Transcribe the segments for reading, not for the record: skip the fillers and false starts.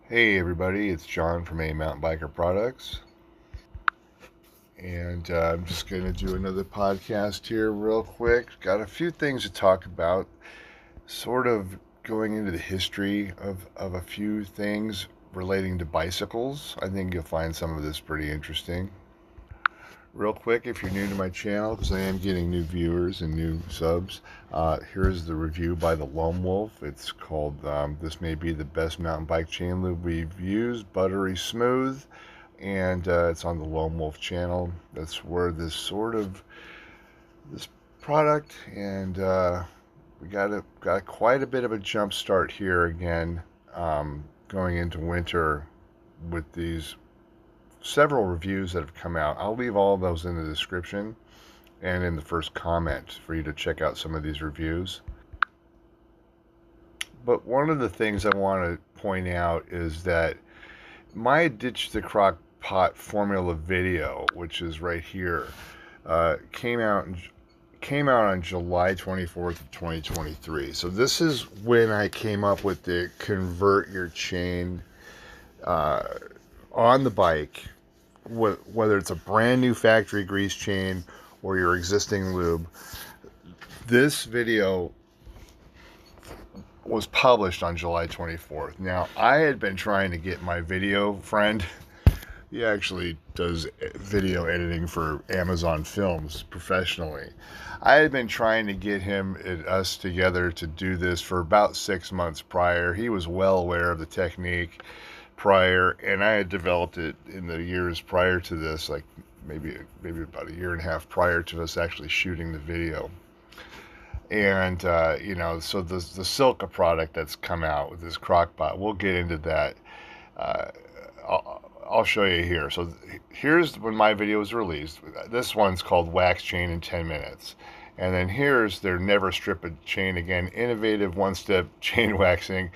Hey everybody, it's John from aMTBer Products, and I'm just going to do another podcast here real quick. Got a few things to talk about, sort of going into the history of a few things relating to bicycles. I think you'll find some of this pretty interesting. Real quick, if you're new to my channel, because I am getting new viewers and new subs, here's the review by the Loam Wolf. It's called This May Be the Best Mountain Bike Chain Lube We've Used, Buttery Smooth, and it's on the Loam Wolf channel. That's where this product, and we got quite a bit of a jump start here again, going into winter with these several reviews that have come out. I'll leave all of those in the description and in the first comment for you to check out some of these reviews. But one of the things I want to point out is that my Ditch the Crock Pot formula video, which is right here, came out on July 24th of 2023. So this is when I came up with the convert your chain on the bike, whether it's a brand new factory grease chain or your existing lube. This video was published on July 24th. Now, I had been trying to get my video friend, he actually does video editing for Amazon Films professionally. I had been trying to get him and us together to do this for about 6 months prior. He was well aware of the technique prior, and I had developed it in the years prior to this, like maybe about a year and a half prior to us actually shooting the video. And so the Silka product that's come out with this crockpot, we'll get into that. I'll show you here. So here's when my video was released. This one's called Wax Chain in 10 Minutes. And then here's their Never Strip a Chain Again Innovative One-Step Chain Waxing.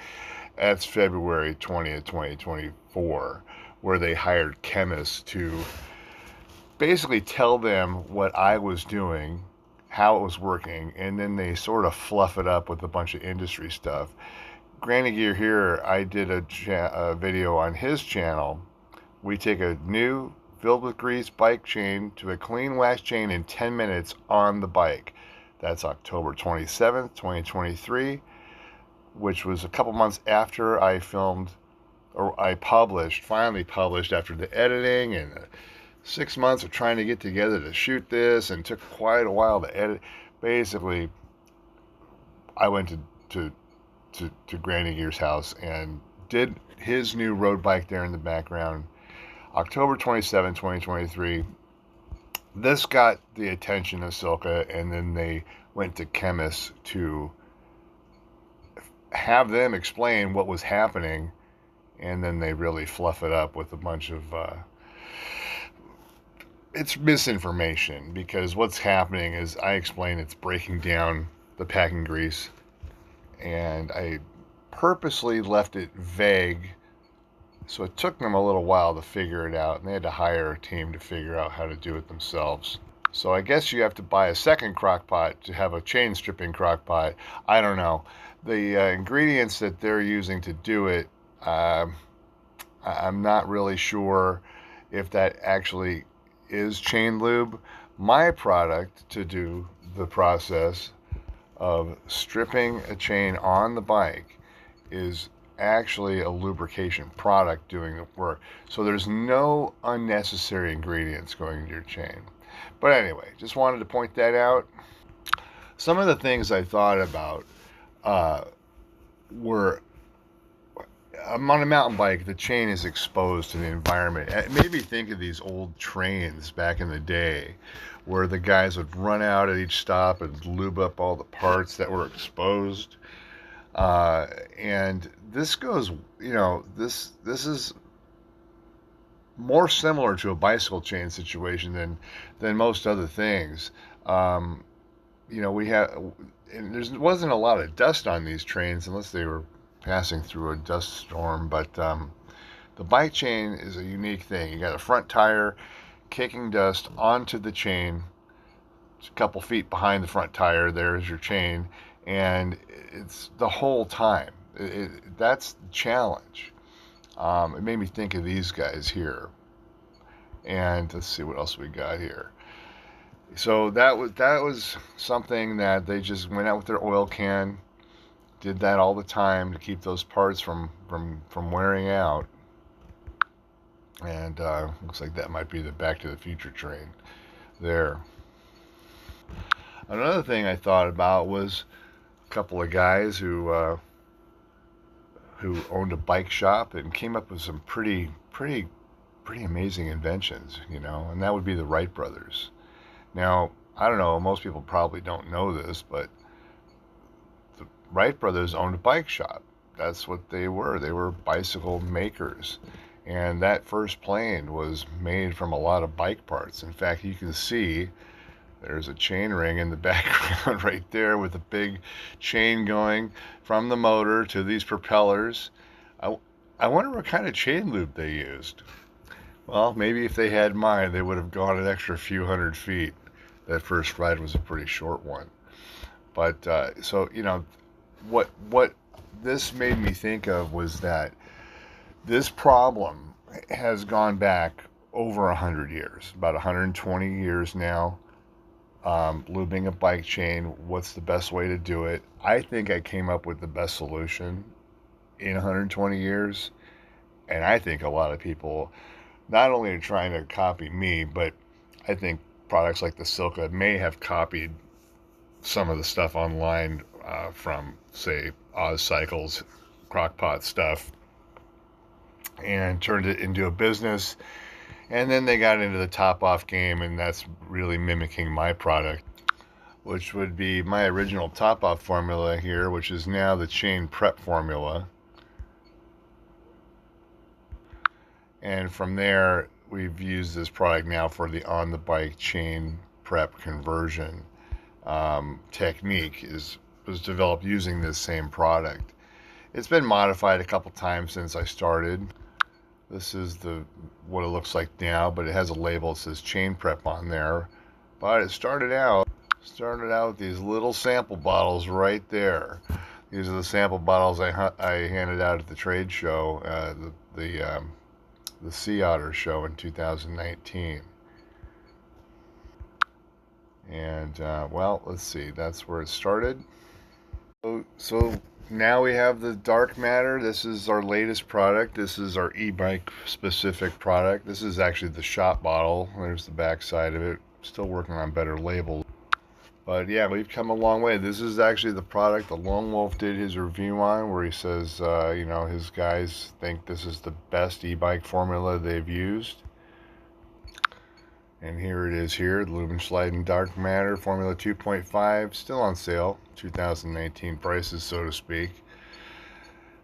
That's February 20th, 2024, where they hired chemists to basically tell them what I was doing, how it was working, and then they sort of fluff it up with a bunch of industry stuff. Granny Gear here, I did a video on his channel. We take a new filled with grease bike chain to a clean wax chain in 10 minutes on the bike. That's October 27th, 2023. Which was a couple months after I filmed, or I finally published after the editing and 6 months of trying to get together to shoot this, and took quite a while to edit. Basically, I went to Granny Gear's house and did his new road bike there in the background. October 27, 2023. This got the attention of Silka, and then they went to chemists to have them explain what was happening, and then they really fluff it up with a bunch of it's misinformation, because what's happening is I explain it's breaking down the packing grease, and I purposely left it vague, so it took them a little while to figure it out, and they had to hire a team to figure out how to do it themselves. So I guess you have to buy a second crock pot to have a chain stripping crock pot. I don't know. The ingredients that they're using to do it, I'm not really sure if that actually is chain lube. My product to do the process of stripping a chain on the bike is actually a lubrication product doing the work. So there's no unnecessary ingredients going into your chain. But anyway, just wanted to point that out. Some of the things I thought about were, I'm on a mountain bike, the chain is exposed to the environment. It made me think of these old trains back in the day where the guys would run out at each stop and lube up all the parts that were exposed. And this goes, this is more similar to a bicycle chain situation than most other things. There wasn't a lot of dust on these trains unless they were passing through a dust storm, but the bike chain is a unique thing. You got a front tire kicking dust onto the chain. It's a couple feet behind the front tire. There's your chain, and it's the whole time. That's the challenge. It made me think of these guys here. And let's see what else we got here. So that was something that they just went out with their oil can, did that all the time to keep those parts from wearing out. And looks like that might be the Back to the Future train there. Another thing I thought about was a couple of guys who owned a bike shop and came up with some pretty amazing inventions, and that would be the Wright brothers. Now, I don't know, most people probably don't know this, but the Wright brothers owned a bike shop. That's what they were. They were bicycle makers. And that first plane was made from a lot of bike parts. In fact, you can see there's a chain ring in the background right there with a big chain going from the motor to these propellers. I wonder what kind of chain loop they used. Well, maybe if they had mine, they would have gone an extra few hundred feet. That first ride was a pretty short one. But so what this made me think of was that this problem has gone back over 100 years, about 120 years now. Lubing a bike chain, what's the best way to do it? I think I came up with the best solution in 120 years, and I think a lot of people not only are trying to copy me, but I think products like the Silka may have copied some of the stuff online from, say, Oz Cycles, Crockpot stuff, and turned it into a business. And then they got into the top-off game, and that's really mimicking my product, which would be my original top-off formula here, which is now the chain prep formula. And from there, we've used this product now for the on-the-bike chain prep conversion technique. Was developed using this same product. It's been modified a couple times since I started. This is what it looks like now, but it has a label that says chain prep on there. But it started out with these little sample bottles right there. These are the sample bottles I handed out at the trade show, the Sea Otter show in 2019. And well, let's see, that's where it started. So now we have the Darkmatter. This is our latest product. This is our e-bike specific product. This is actually the shop bottle. There's the back side of it. Still working on better labels. But yeah, we've come a long way. This is actually the product the Loam Wolf did his review on, where he says, his guys think this is the best e-bike formula they've used. And here it is here, the Lumenschleiden Darkmatter Formula 2.5, still on sale, 2019 prices, so to speak.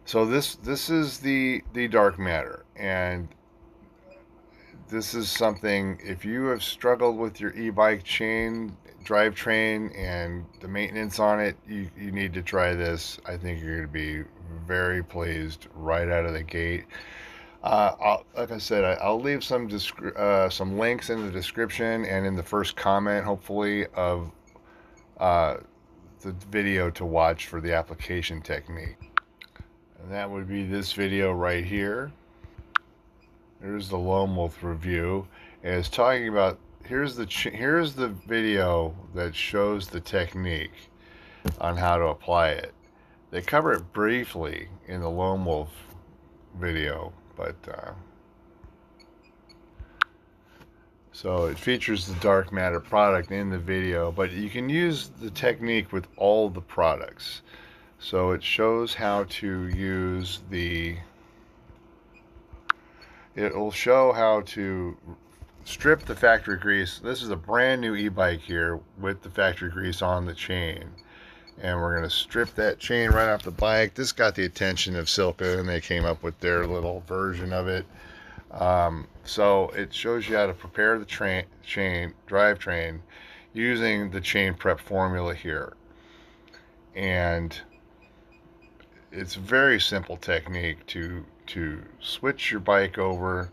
So this is the Darkmatter, and this is something, if you have struggled with your e-bike chain, drivetrain, and the maintenance on it, you need to try this. I think you're going to be very pleased right out of the gate. Like I said, I'll leave some links in the description and in the first comment, hopefully, of the video to watch for the application technique. And that would be this video right here. There's the Loam Wolf review. And it's talking about, here's the video that shows the technique on how to apply it. They cover it briefly in the Loam Wolf video. But so it features the Darkmatter product in the video, but you can use the technique with all the products. So it shows how to use it will show how to strip the factory grease. This is a brand new e-bike here with the factory grease on the chain. And we're going to strip that chain right off the bike. This got the attention of Silka, and they came up with their little version of it. So it shows you how to prepare the drivetrain using the chain prep formula here. And it's a very simple technique to switch your bike over.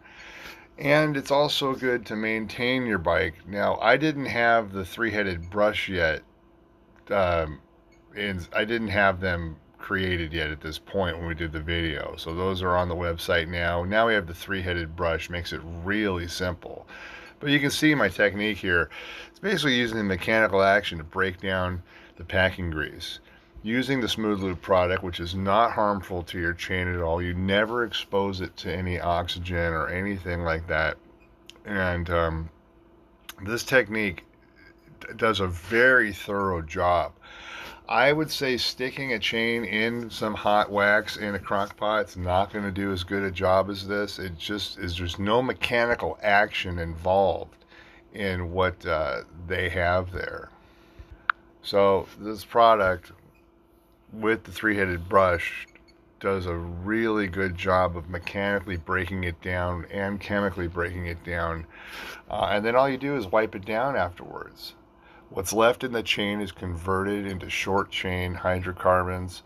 And it's also good to maintain your bike. Now, I didn't have the three-headed brush yet. And I didn't have them created yet at this point when we did the video. So those are on the website now. Now we have the three-headed brush, makes it really simple. But you can see my technique here. It's basically using the mechanical action to break down the packing grease. Using the Smooth Lube product, which is not harmful to your chain at all. You never expose it to any oxygen or anything like that. And this technique does a very thorough job. I would say sticking a chain in some hot wax in a crock pot is not going to do as good a job as this. It just is, there's no mechanical action involved in what they have there. So this product with the three-headed brush does a really good job of mechanically breaking it down and chemically breaking it down. And then all you do is wipe it down afterwards. What's left in the chain is converted into short chain hydrocarbons.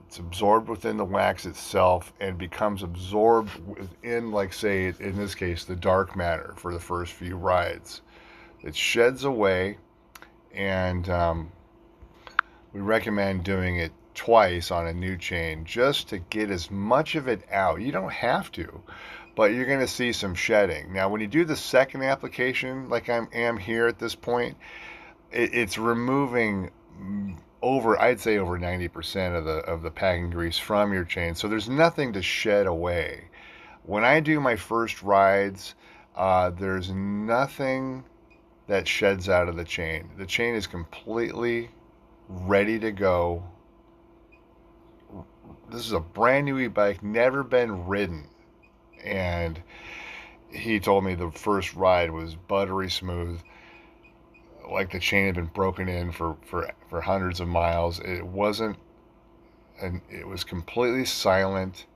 It's absorbed within the wax itself and becomes absorbed within, like, say, in this case, the dark matter for the first few rides. It sheds away, and we recommend doing it twice on a new chain just to get as much of it out. You don't have to, but you're going to see some shedding. Now, when you do the second application, like I am here at this point, it's removing I'd say over 90% of the packing grease from your chain. So there's nothing to shed away. When I do my first rides, there's nothing that sheds out of the chain. The chain is completely ready to go. This is a brand new e-bike, never been ridden. And he told me the first ride was buttery smooth, like the chain had been broken in for hundreds of miles. It wasn't, and it was completely silent.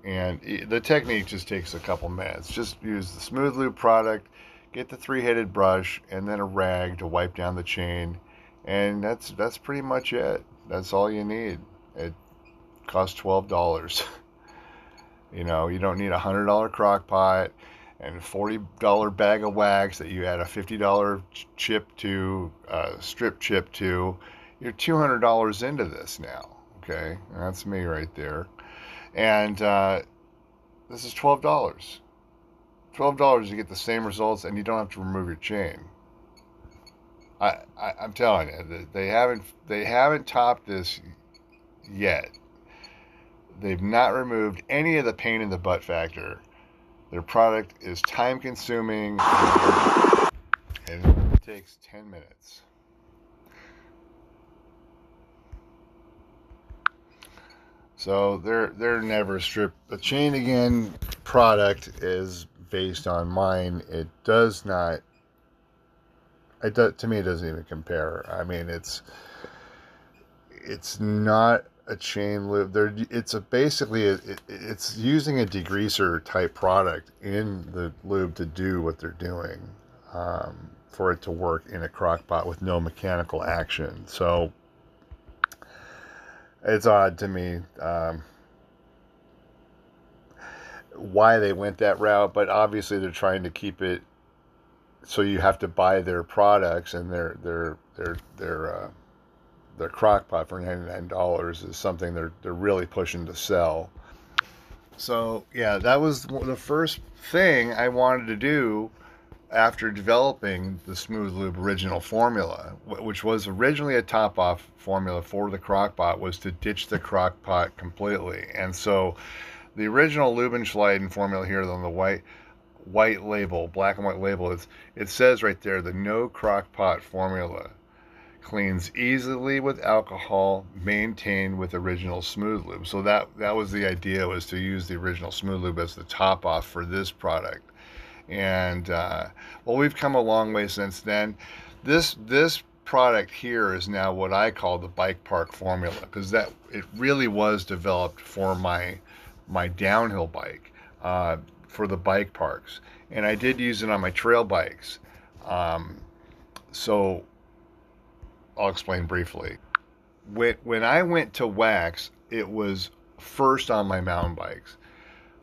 And the technique just takes a couple minutes. Just use the Smooth Lube product, get the three-headed brush, and then a rag to wipe down the chain. And that's pretty much it. That's all you need. It costs $12. You know, you don't need a $100 crock pot and a $40 bag of wax that you add a $50 chip to, strip chip to. You're $200 into this now, okay? That's me right there. And this is $12. $12 to get the same results, and you don't have to remove your chain. I'm telling you, they haven't topped this yet. They've not removed any of the pain in the butt factor. Their product is time consuming and it takes 10 minutes. So they're never stripped. The Chain Again product is based on mine. It does not, to me, it doesn't even compare. I mean, it's not a chain lube. It's using a degreaser type product in the lube to do what they're doing, for it to work in a crock pot with no mechanical action. So it's odd to me why they went that route, but obviously they're trying to keep it so you have to buy their products, and their crock pot for $99 is something they're really pushing to sell. So yeah, that was the first thing I wanted to do after developing the Smooth Lube original formula, which was originally a top-off formula for the crock pot, was to ditch the crock pot completely. And so the original Lubenschleiden formula here on the white label, black and white label, it says right there, the no crock pot formula cleans easily with alcohol, maintained with original Smooth Lube. So that was the idea, was to use the original Smooth Lube as the top off for this product. And well, we've come a long way since then. This product here is now what I call the bike park formula, because it really was developed for my downhill bike, for the bike parks, and I did use it on my trail bikes. So I'll explain briefly. When I went to wax, it was first on my mountain bikes.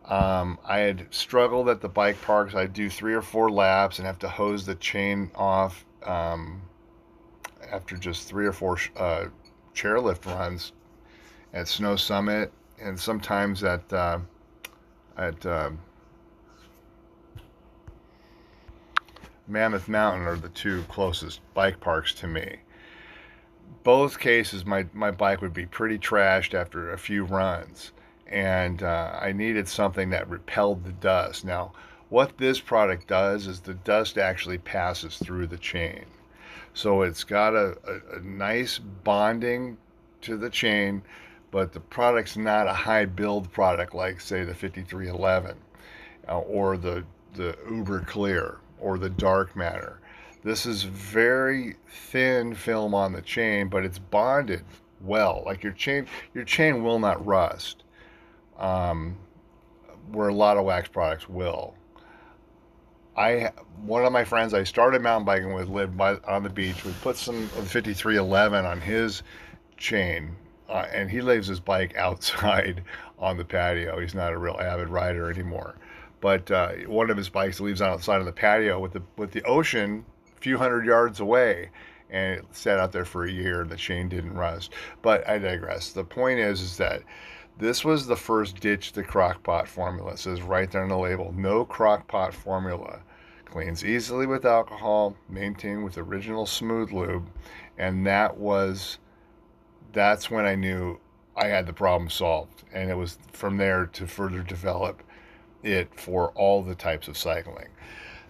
I had struggled at the bike parks. I'd do 3 or 4 laps and have to hose the chain off after just 3 or 4 chairlift runs at Snow Summit, and sometimes at Mammoth Mountain are the two closest bike parks to me. Both cases, my bike would be pretty trashed after a few runs, and I needed something that repelled the dust. Now, what this product does is the dust actually passes through the chain. So it's got a nice bonding to the chain, but the product's not a high build product like, say, the 5311 or the Uber Clear or the Darkmatter. This is very thin film on the chain, but it's bonded well. Like your chain will not rust, where a lot of wax products will. One of my friends I started mountain biking with lived on the beach. We put some of the 5311 on his chain, and he leaves his bike outside on the patio. He's not a real avid rider anymore, but one of his bikes leaves outside on the patio with the ocean a few hundred yards away, and it sat out there for a year and the chain didn't rust. But I digress. The point is that this was the first ditch the crockpot formula. It says right there on the label, no crockpot formula. Cleans easily with alcohol, maintained with original smooth lube, and that's when I knew I had the problem solved. And it was from there to further develop it for all the types of cycling.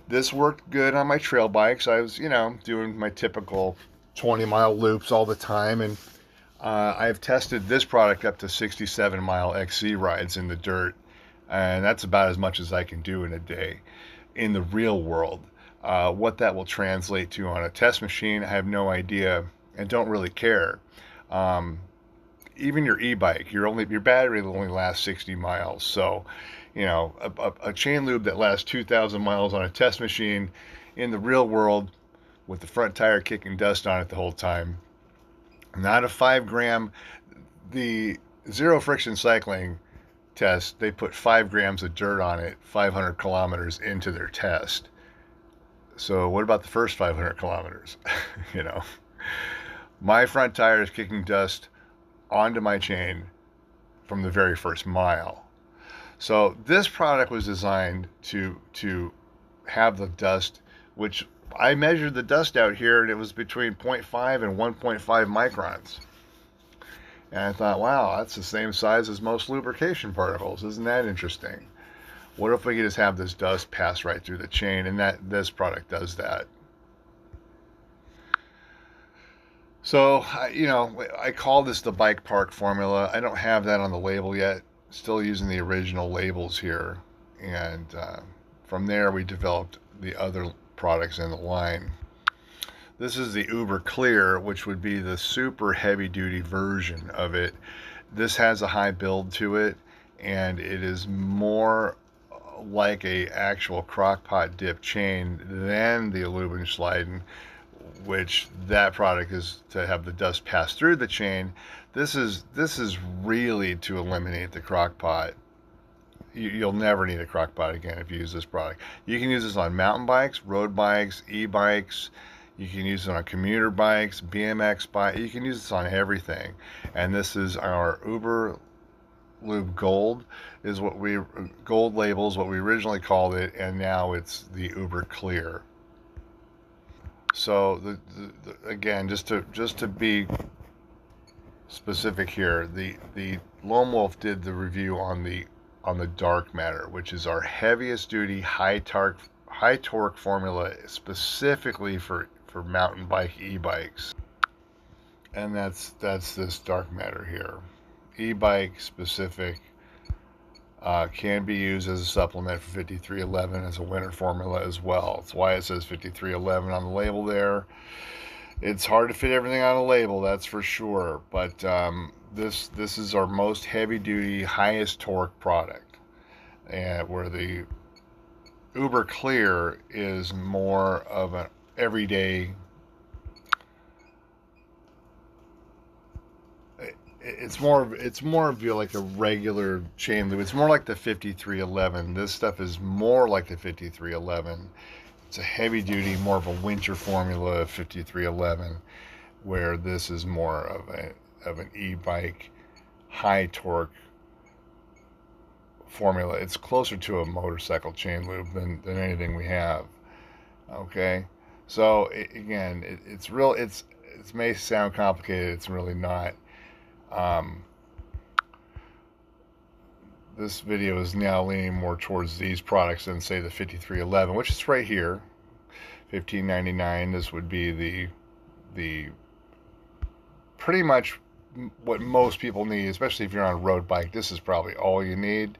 This worked good on my trail bikes. I was, doing my typical 20-mile loops all the time, and I've tested this product up to 67-mile XC rides in the dirt, and that's about as much as I can do in a day in the real world. What that will translate to on a test machine, I have no idea and don't really care. Even your e-bike, your battery will only last 60 miles. So, a chain lube that lasts 2,000 miles on a test machine in the real world with the front tire kicking dust on it the whole time. Not a 5-gram. The zero friction cycling test, they put 5 grams of dirt on it 500 kilometers into their test. So what about the first 500 kilometers? My front tire is kicking dust onto my chain from the very first mile. So this product was designed to have the dust, which I measured the dust out here, and it was between 0.5 and 1.5 microns. And I thought, wow, that's the same size as most lubrication particles. Isn't that interesting? What if we could just have this dust pass right through the chain? And this product does that. So, I call this the bike park formula. I don't have that on the label yet. Still using the original labels here. And from there, we developed the other products in the line. This is the Uber Clear, which would be the super heavy duty version of it. This has a high build to it, and it is more like a actual crockpot dip chain than the aluminum sliding, which that product is to have the dust pass through the chain. This is really to eliminate the crockpot. You'll never need a crockpot again if you use this product. You can use this on mountain bikes, road bikes, e-bikes. You can use it on commuter bikes, BMX bikes. You can use this on everything. And this is our Uber Lube Gold, Gold label is what we originally called it, and now it's the Uber Clear. So again, just to be specific here, the Loam Wolf did the review on the Darkmatter, which is our heaviest duty high torque formula specifically for mountain bike e-bikes. And that's this Darkmatter here. E-bike specific, can be used as a supplement for 5311 as a winter formula as well. That's why it says 5311 on the label there. It's hard to fit everything on a label, that's for sure, but this is our most heavy duty, highest torque product, and where the Uber Clear is more of an everyday. It's more of like a regular chain lube. It's more like the 5311. This stuff is more like the 5311. It's a heavy duty, more of a winter formula of 5311, where this is more of of an e-bike high torque formula. It's closer to a motorcycle chain lube than anything we have. Okay, so it may sound complicated. It's really not. This video is now leaning more towards these products than, say, the 5311, which is right here, $15.99. This would be the pretty much what most people need, especially if you're on a road bike. This is probably all you need.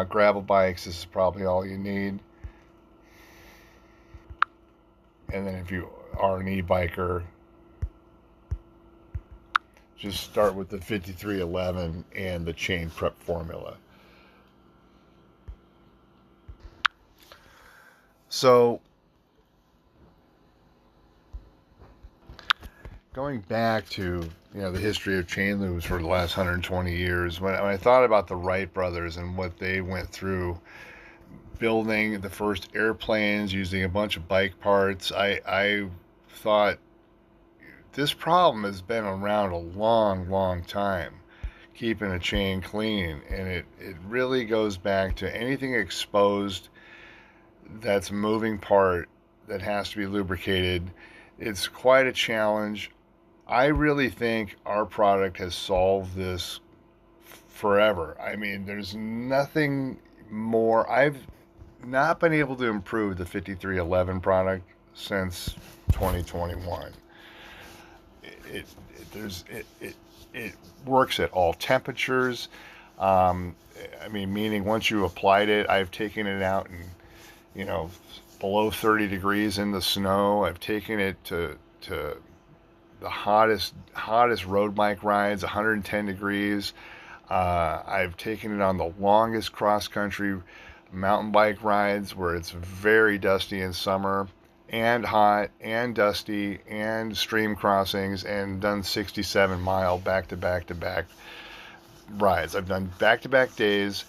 Gravel bikes, this is probably all you need. And then if you are an e-biker, just start with the 5311 and the chain prep formula. So going back to the history of chain lubes for the last 120 years, when I thought about the Wright brothers and what they went through building the first airplanes using a bunch of bike parts, I thought this problem has been around a long time, keeping a chain clean, and it really goes back to anything exposed that's a moving part that has to be lubricated. It's quite a challenge. I really think our product has solved this forever. I mean, there's nothing more. I've not been able to improve the 5311 product since 2021. It works at all temperatures. Meaning once you applied it, I've taken it out and below 30 degrees in the snow. I've taken it to the hottest road bike rides, 110 degrees. I've taken it on the longest cross-country mountain bike rides where it's very dusty in summer and hot and dusty, and stream crossings, and done 67-mile back-to-back rides. I've done back-to-back days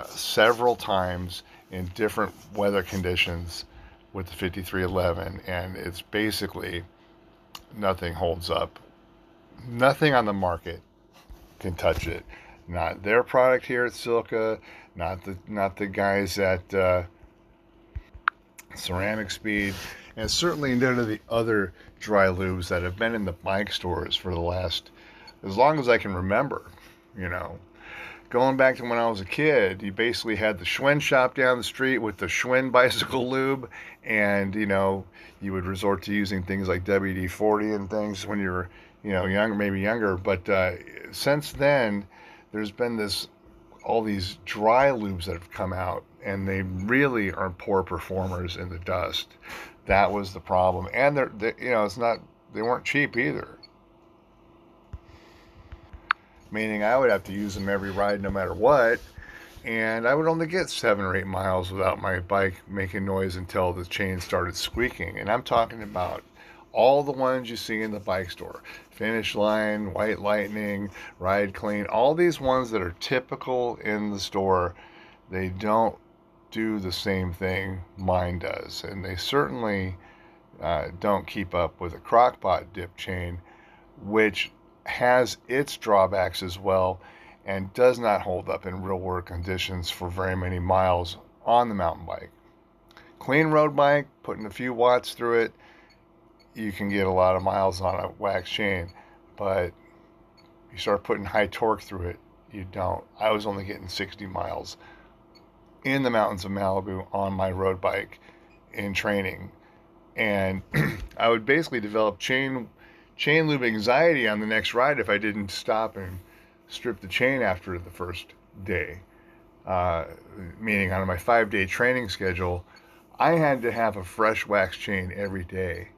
several times in different weather conditions with the 5311, and it's basically nothing holds up. Nothing on the market can touch it. Not their product here at Silca, not the guys at Ceramic Speed, and certainly none of the other dry lubes that have been in the bike stores for the last, as long as I can remember. Going back to when I was a kid, you basically had the Schwinn shop down the street with the Schwinn bicycle lube, and you would resort to using things like WD-40 and things when you were younger, maybe younger. But since then, there's been all these dry lubes that have come out, and they really are poor performers in the dust. That was the problem, and they weren't cheap either. Meaning I would have to use them every ride no matter what, and I would only get 7 or 8 miles without my bike making noise until the chain started squeaking. And I'm talking about all the ones you see in the bike store: Finish Line, White Lightning, Ride Clean, all these ones that are typical in the store. They don't do the same thing mine does, and they certainly don't keep up with a crockpot dip chain, which has its drawbacks as well and does not hold up in real world conditions for very many miles on the mountain bike. Clean road bike, putting a few watts through it, you can get a lot of miles on a wax chain, but you start putting high torque through it, you don't. I was only getting 60 miles in the mountains of Malibu on my road bike in training, and I would basically develop chain lube anxiety on the next ride if I didn't stop and strip the chain after the first day. Meaning on my 5-day training schedule, I had to have a fresh wax chain every day,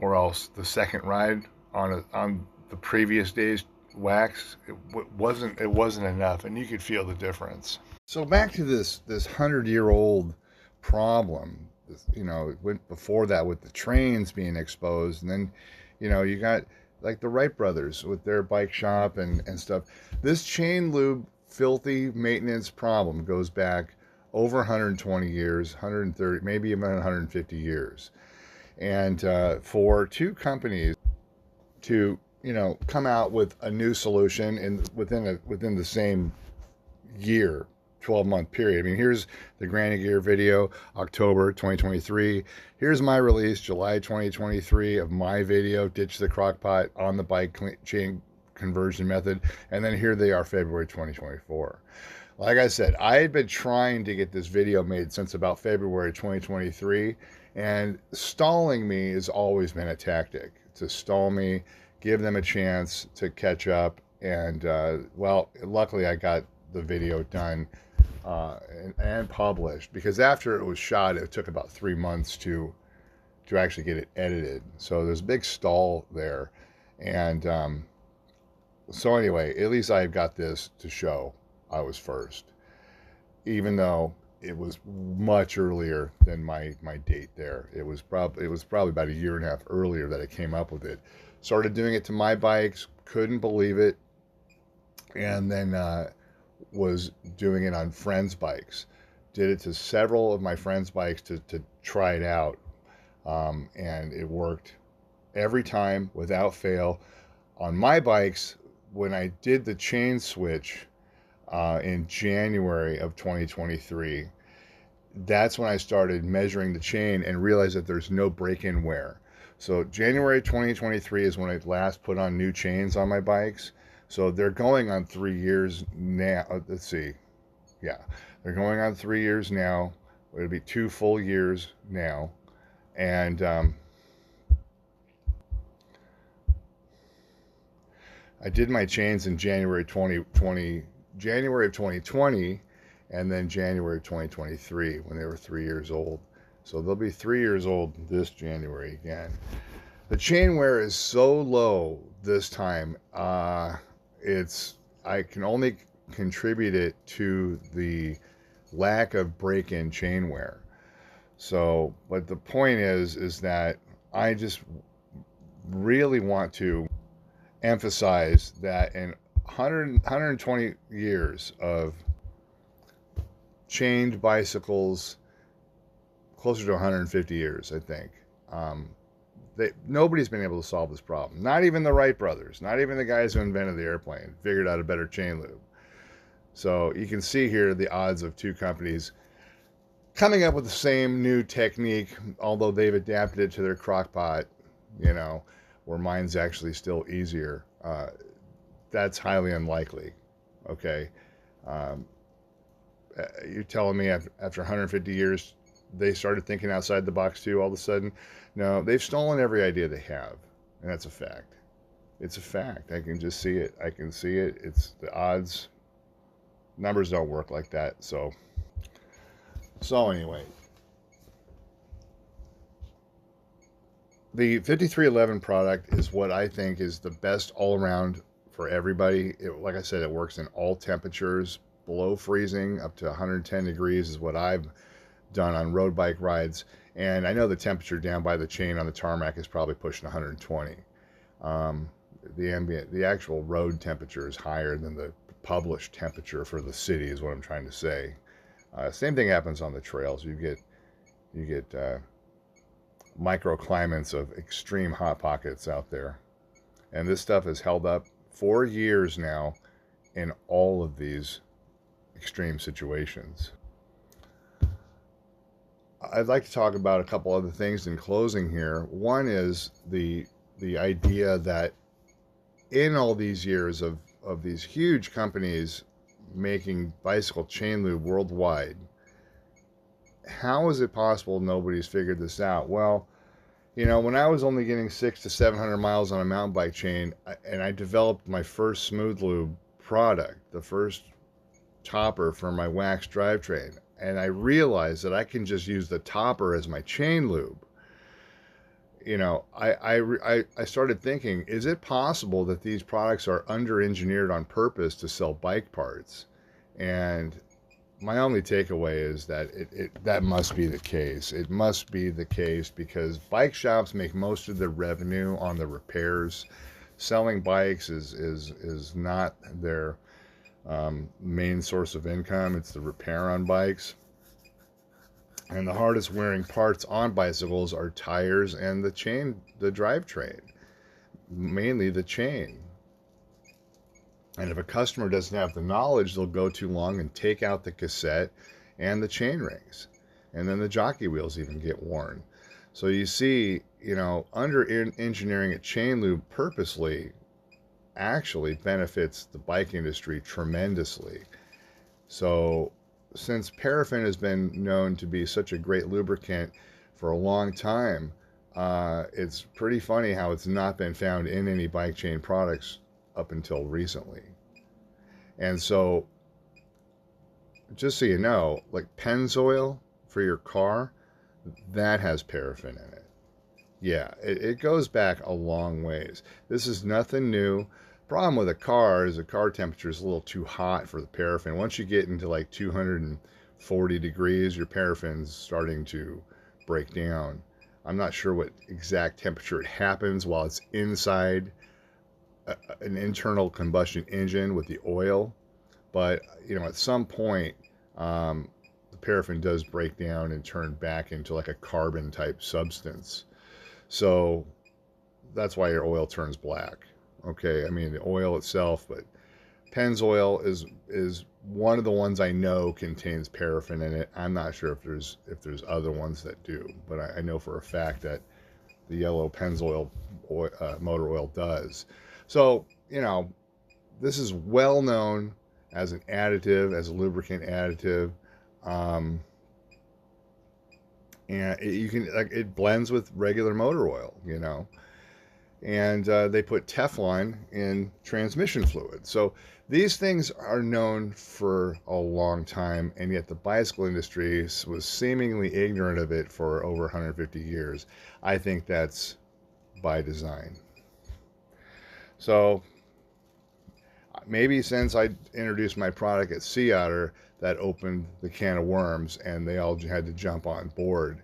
or else the second ride on the previous day's wax, it wasn't enough, and you could feel the difference. So back to this 100-year-old problem. It went before that with the trains being exposed, and then you got like the Wright brothers with their bike shop and stuff. This chain lube filthy maintenance problem goes back over 120 years, 130, maybe even 150 years. And for two companies to, come out with a new solution within the same year, 12-month period. I mean, here's the Granny Gear video, October 2023. Here's my release, July 2023, of my video, Ditch the Crockpot on the bike chain conversion method. And then here they are, February 2024. Like I said, I had been trying to get this video made since about February 2023, and stalling me has always been a tactic. To stall me, give them a chance to catch up, and well, luckily I got the video done and published, because after it was shot, it took about 3 months to actually get it edited. So there's a big stall there, and so anyway, at least I've got this to show I was first, even though it was much earlier than my date there. It was probably about 1.5 years earlier that I came up with it. Started doing it to my bikes, couldn't believe it, and then was doing it on friends' bikes. Did it to several of my friends' bikes to try it out, and it worked every time without fail. On my bikes, when I did the chain switch in January of 2023, that's when I started measuring the chain and realized that there's no break-in wear. So January 2023 is when I last put on new chains on my bikes. So they're going on 3 years now. Let's see. Yeah, they're going on 3 years now. It'll be 2 full years now. And I did my chains in January of 2020, and then January of 2023 when they were 3 years old. So they'll be 3 years old this January again. The chain wear is so low this time. I can only contribute it to the lack of break-in chain wear. So, but the point is that I just really want to emphasize that in 120 years of chained bicycles, closer to 150 years, I think, nobody's been able to solve this problem. Not even the Wright brothers, not even the guys who invented the airplane, figured out a better chain lube. So you can see here the odds of two companies coming up with the same new technique, although they've adapted it to their crockpot, where mine's actually still easier. That's highly unlikely. Okay. You're telling me after 150 years, they started thinking outside the box too, all of a sudden? No, they've stolen every idea they have. And that's a fact. It's a fact. I can just see it. I can see it. It's the odds. Numbers don't work like that. So anyway, the 5311 product is what I think is the best all around for everybody. Like I said, it works in all temperatures. Below freezing up to 110 degrees is what I've done on road bike rides. And I know the temperature down by the chain on the tarmac is probably pushing 120. The actual road temperature is higher than the published temperature for the city, is what I'm trying to say. Same thing happens on the trails. You get microclimates of extreme hot pockets out there. And this stuff has held up 4 years now in all of these extreme situations. I'd like to talk about a couple other things in closing here. One is the idea that in all these years of these huge companies making bicycle chain lube worldwide, how is it possible nobody's figured this out? Well, when I was only getting 600 to 700 miles on a mountain bike chain, and I developed my first smooth lube product, the first topper for my wax drivetrain, and I realized that I can just use the topper as my chain lube. I started thinking, is it possible that these products are under-engineered on purpose to sell bike parts? And my only takeaway is that that must be the case. It must be the case because bike shops make most of their revenue on the repairs. Selling bikes is not their main source of income. It's the repair on bikes. And the hardest wearing parts on bicycles are tires and the drivetrain. mainly the chain. And if a customer doesn't have the knowledge, they'll go too long and take out the cassette and the chain rings. And then the jockey wheels even get worn. So you see, under engineering a chain loop purposely actually benefits the bike industry tremendously. So since paraffin has been known to be such a great lubricant for a long time, it's pretty funny how it's not been found in any bike chain products up until recently. And so, just so you know, like Pennzoil for your car, that has paraffin in it. Yeah, it goes back a long ways. This is nothing new. Problem with a car is the car temperature is a little too hot for the paraffin. Once you get into like 240 degrees, your paraffin's starting to break down. I'm not sure what exact temperature it happens while it's inside an internal combustion engine with the oil, but at some point the paraffin does break down and turn back into like a carbon type substance. So that's why your oil turns black. Okay, I mean the oil itself, but Pennzoil is one of the ones I know contains paraffin in it. I'm not sure if there's other ones that do, but I know for a fact that the yellow Pennzoil motor oil does. So, this is well known as an additive, as a lubricant additive. And it blends with regular motor oil, and they put Teflon in transmission fluid. So these things are known for a long time, and yet the bicycle industry was seemingly ignorant of it for over 150 years. I think that's by design. So maybe since I introduced my product at Sea Otter, that opened the can of worms and they all had to jump on board.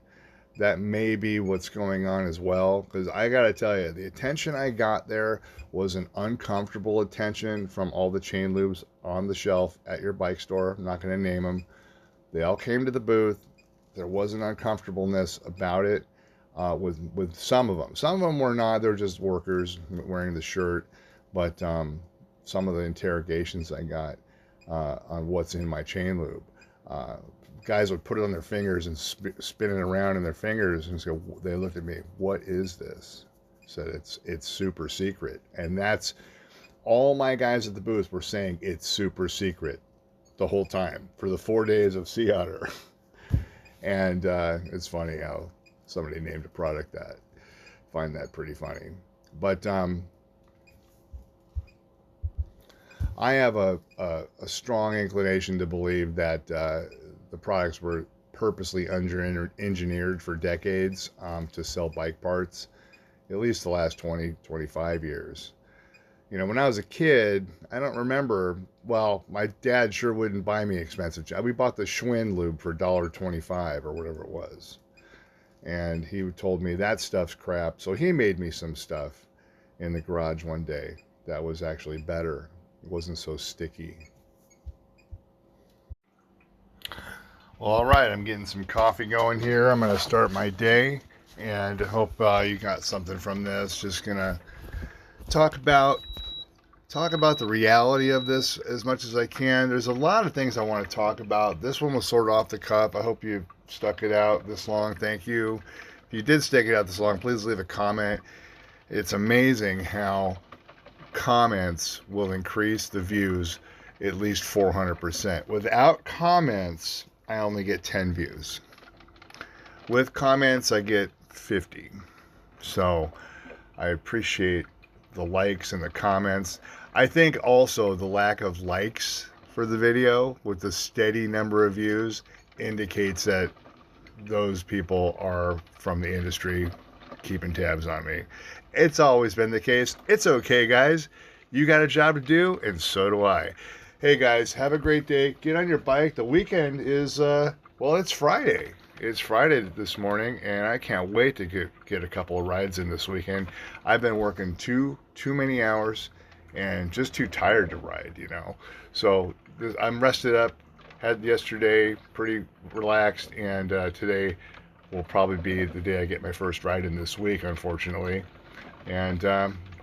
That may be what's going on as well, because I gotta tell you, the attention I got there was an uncomfortable attention from all the chain lubes on the shelf at your bike store. I'm not going to name them. They all came to the booth. There was an uncomfortableness about it with some of them. Some of them were not. They're just workers wearing the shirt. But some of the interrogations I got on what's in my chain lube, guys would put it on their fingers and spin it around in their fingers, and so they looked at me, what is this? Said it's super secret. And that's all my guys at the booth were saying, it's super secret the whole time for the 4 days of Sea Otter. And it's funny how somebody named a product that. Find that pretty funny. But I have a strong inclination to believe that the products were purposely engineered for decades to sell bike parts, at least the last 20, 25 years. When I was a kid, I don't remember, well, my dad sure wouldn't buy me expensive. We bought the Schwinn lube for $1.25 or whatever it was. And he told me that stuff's crap. So he made me some stuff in the garage one day that was actually better. It wasn't so sticky. Well, all right, I'm getting some coffee going here. I'm going to start my day, and I hope you got something from this. Just going to talk about the reality of this as much as I can. There's a lot of things I want to talk about. This one was sort of off the cuff. I hope you stuck it out this long. Thank you. If you did stick it out this long, please leave a comment. It's amazing how comments will increase the views at least 400%. Without comments, I only get 10 views. With comments, I get 50. So I appreciate the likes and the comments. I think also the lack of likes for the video with the steady number of views indicates that those people are from the industry keeping tabs on me. It's always been the case. It's okay, guys. You got a job to do, and so do I. Hey, guys, have a great day. Get on your bike. The weekend is, it's Friday. It's Friday this morning, and I can't wait to get a couple of rides in this weekend. I've been working too many hours and just too tired to ride, So I'm rested up. Had yesterday pretty relaxed, and today will probably be the day I get my first ride in this week, unfortunately. And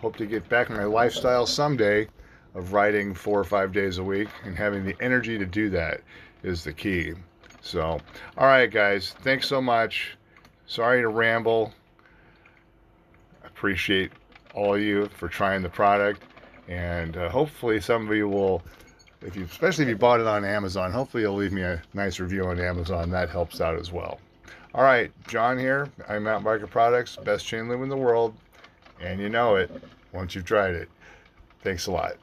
hope to get back in my lifestyle someday of riding 4 or 5 days a week, and having the energy to do that is the key. So, all right, guys, thanks so much. Sorry to ramble. Appreciate all of you for trying the product, and hopefully some of you will, especially if you bought it on Amazon, hopefully you'll leave me a nice review on Amazon. That helps out as well. All right, John here. I'm aMTBer Products, best chain lube in the world, and you know it once you've tried it. Thanks a lot.